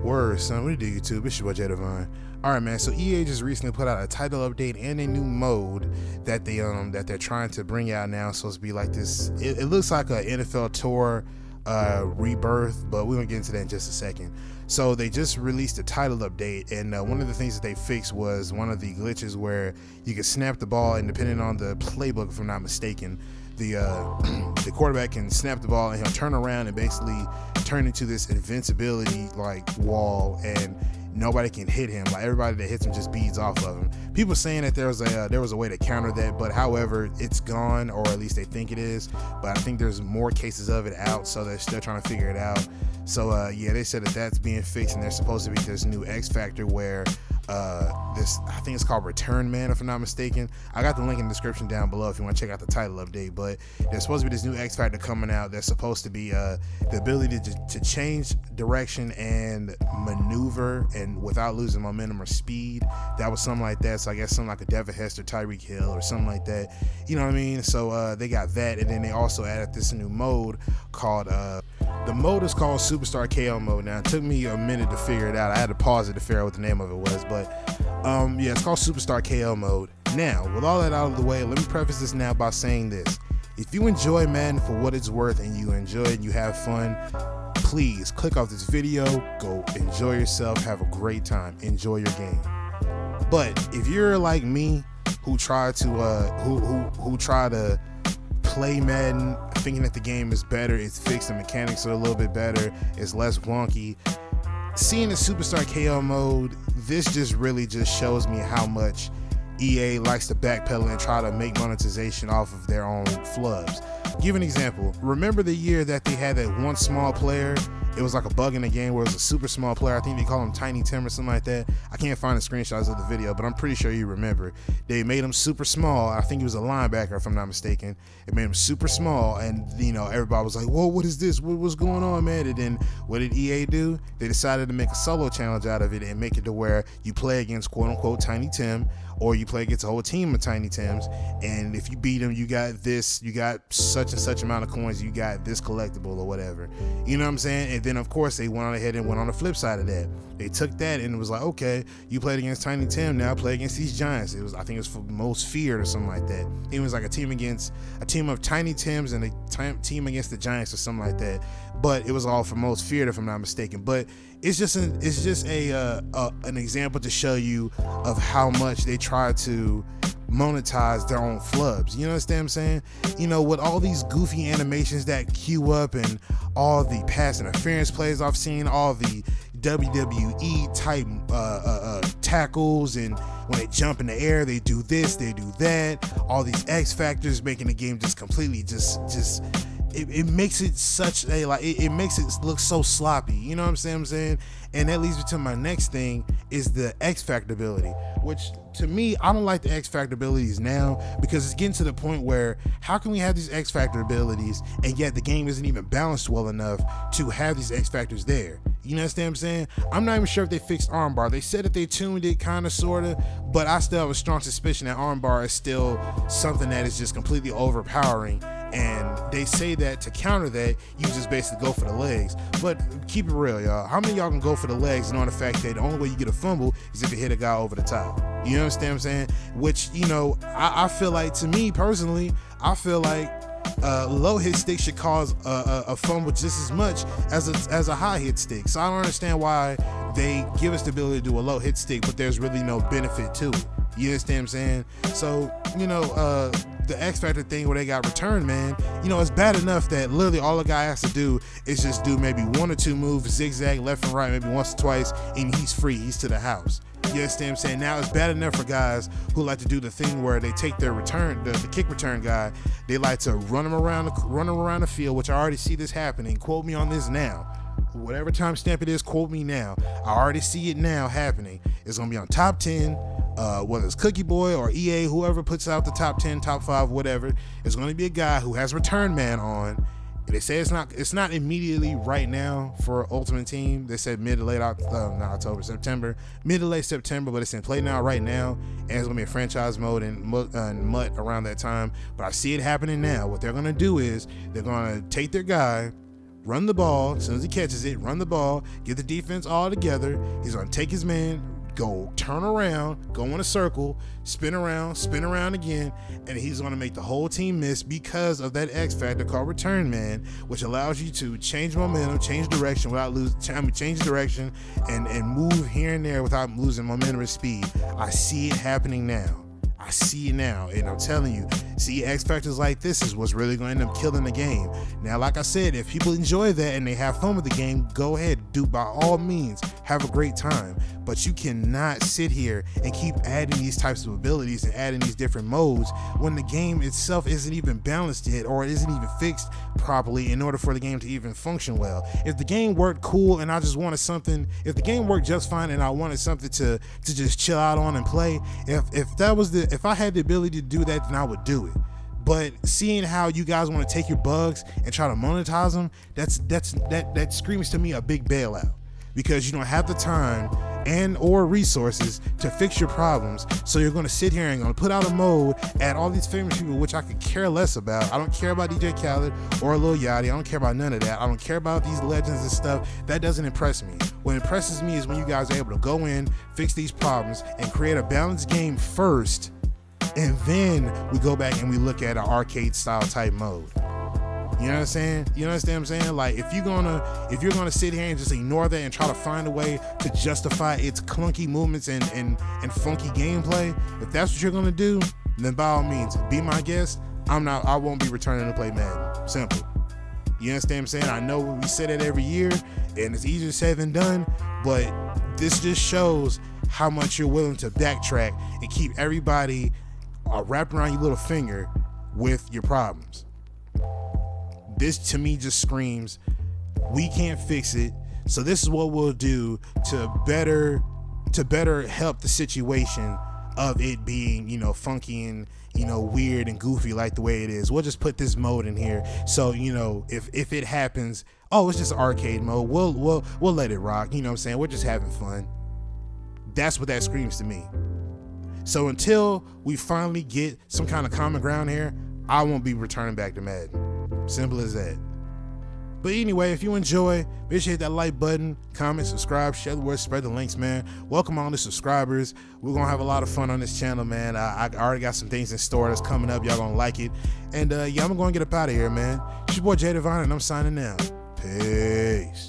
Word, son. What do you do, YouTube? It's your boy Jay Divine. All right, man. So EA just recently put out a title update and a new mode that they're trying to bring out now. So it's be like this. It looks like a NFL tour rebirth, but we're gonna get into that in just a second. So they just released a title update, and one of the things that they fixed was one of the glitches where you can snap the ball, and depending on the playbook, if I'm not mistaken, the quarterback can snap the ball and he'll turn around and basically turn into this invincibility like wall, and nobody can hit him. Like everybody that hits him just beads off of him. People saying that there was a way to counter that, but however, it's gone, or at least they think it is. But I think there's more cases of it out, so they're still trying to figure it out. So yeah, they said that that's being fixed, and there's supposed to be this new X Factor where this, I think it's called Return Man, if I'm not mistaken. I got the link in the description down below if you want to check out the title update. But there's supposed to be this new X Factor coming out that's supposed to be the ability to change direction and maneuver and without losing momentum or speed. That was something like that. So I guess something like a Devin Hester, Tyreek Hill, or something like that. You know what I mean? So they got that, and then they also added this new mode called the mode is called Superstar KO mode. Now, it took me a minute to figure it out. I had to pause it to figure out what the name of it was, but yeah, it's called Superstar KO mode. Now, with all that out of the way, let me preface this now by saying this. If you enjoy Madden for what it's worth and you enjoy it and you have fun, please click off this video, go enjoy yourself, have a great time, enjoy your game. But if you're like me, who try to play Madden thinking that the game is better, it's fixed, the mechanics are a little bit better, it's less wonky, seeing the Superstar KO mode, this just really just shows me how much EA likes to backpedal and try to make monetization off of their own flubs. Give an example. Remember the year that they had that one small player? It was like a bug in the game where it was a super small player. I think they call him Tiny Tim or something like that. I can't find the screenshots of the video, but I'm pretty sure you remember. They made him super small. I think he was a linebacker, if I'm not mistaken. It made him super small, and you know, everybody was like, whoa, what is this? What's going on, man? And then what did EA do? They decided to make a solo challenge out of it and make it to where you play against quote unquote Tiny Tim, or you play against a whole team of Tiny Tims, and if you beat him, you got this, you got such and such amount of coins, you got this collectible or whatever. You know what I'm saying? And then of course they went on ahead and went on the flip side of that. They took that and it was like, okay, you played against Tiny Tim, now play against these giants. It was, I think it was for most feared or something like that. It was like a team of Tiny Tims and a team against the giants or something like that. But it was all for most feared, if I'm not mistaken. But it's just an example to show you of how much they try to monetize their own flubs. You understand what I'm saying? You know, with all these goofy animations that queue up and all the pass interference plays I've seen, all the WWE type tackles, and when they jump in the air, they do this, they do that. All these X factors making the game just completely it makes it such a it makes it look so sloppy. You know what I'm saying? And that leads me to my next thing, is the X Factor ability, which to me, I don't like the X Factor abilities now, because it's getting to the point where how can we have these X Factor abilities and yet the game isn't even balanced well enough to have these X Factors there? You understand what I'm saying? I'm not even sure if they fixed armbar. They said that they tuned it kind of, sort of, but I still have a strong suspicion that armbar is still something that is just completely overpowering. And they say that to counter that, you just basically go for the legs. But keep it real, y'all. How many of y'all can go for the legs knowing the fact that the only way you get a fumble is if you hit a guy over the top? You understand what I'm saying? Which, you know, I feel like, to me personally, I feel like low hit stick should cause a fumble just as much as a high hit stick. So I don't understand why they give us the ability to do a low hit stick, but there's really no benefit to it. You understand what I'm saying? So, you know, the X Factor thing where they got Return Man, you know, it's bad enough that literally all the guy has to do is just do maybe one or two moves, zigzag left and right, maybe once or twice, and he's free, he's to the house. You understand what I'm saying? Now it's bad enough for guys who like to do the thing where they take their return, the kick return guy, they like to run him around the field, which I already see this happening. Quote me on this now. Whatever timestamp it is, quote me now. I already see it now happening. It's gonna be on top 10, whether it's Cookie Boy or EA, whoever puts out the top 10, top 5, whatever. It's gonna be a guy who has Return Man on. They say it's not immediately right now for Ultimate Team. They said mid to late September, mid to late September, but it's in play now, right now, and it's gonna be a franchise mode and MUT around that time. But I see it happening now. What they're gonna do is they're gonna take their guy, run the ball. As soon as he catches it, run the ball, get the defense all together. He's going to take his man, go turn around, go in a circle, spin around again, and he's going to make the whole team miss because of that X factor called return man, which allows you to change momentum, change direction without change direction and move here and there without losing momentum and speed. I see it happening now. I see it now, and I'm telling you, see, X factors like this is what's really going to end up killing the game. Now, like I said, if people enjoy that and they have fun with the game, go ahead, do by all means, have a great time. But you cannot sit here and keep adding these types of abilities and adding these different modes when the game itself isn't even balanced yet, or it isn't even fixed properly in order for the game to even function well. If the game worked cool and I just wanted something, if the game worked just fine and I wanted something to just chill out on and play, if I had the ability to do that, then I would do it. But seeing how you guys want to take your bugs and try to monetize them, that screams to me a big bailout, because you don't have the time and or resources to fix your problems. So you're going to sit here and going to put out a mode, add all these famous people, which I could care less about. I don't care about DJ Khaled or Lil Yachty. I don't care about none of that. I don't care about these legends and stuff. That doesn't impress me. What impresses me is when you guys are able to go in, fix these problems, and create a balanced game first, and then we go back and we look at an arcade style type mode. You know what I'm saying? You understand what I'm saying? Like, if you're gonna sit here and just ignore that and try to find a way to justify its clunky movements and funky gameplay, if that's what you're gonna do, then by all means, be my guest. I won't be returning to play Madden. Simple. You understand what I'm saying? I know we say that every year, and it's easier said than done, but this just shows how much you're willing to backtrack and keep everybody wrapped around your little finger with your problems. This to me just screams, we can't fix it, so this is what we'll do to better help the situation of it being, funky and, weird and goofy like the way it is. We'll just put this mode in here, so if it happens, it's just arcade mode, we'll let it rock. You know what I'm saying? We're just having fun. That's what that screams to me. So until we finally get some kind of common ground here, I won't be returning back to Madden. Simple as that. But anyway, if you enjoy, make sure you hit that like button, comment, subscribe, share the word, spread the links, man. Welcome all the subscribers. We're gonna have a lot of fun on this channel, man. I already got some things in store that's coming up. Y'all gonna like it. And I'm gonna get up out of here, man. It's your boy Jay Divine, and I'm signing out. Peace.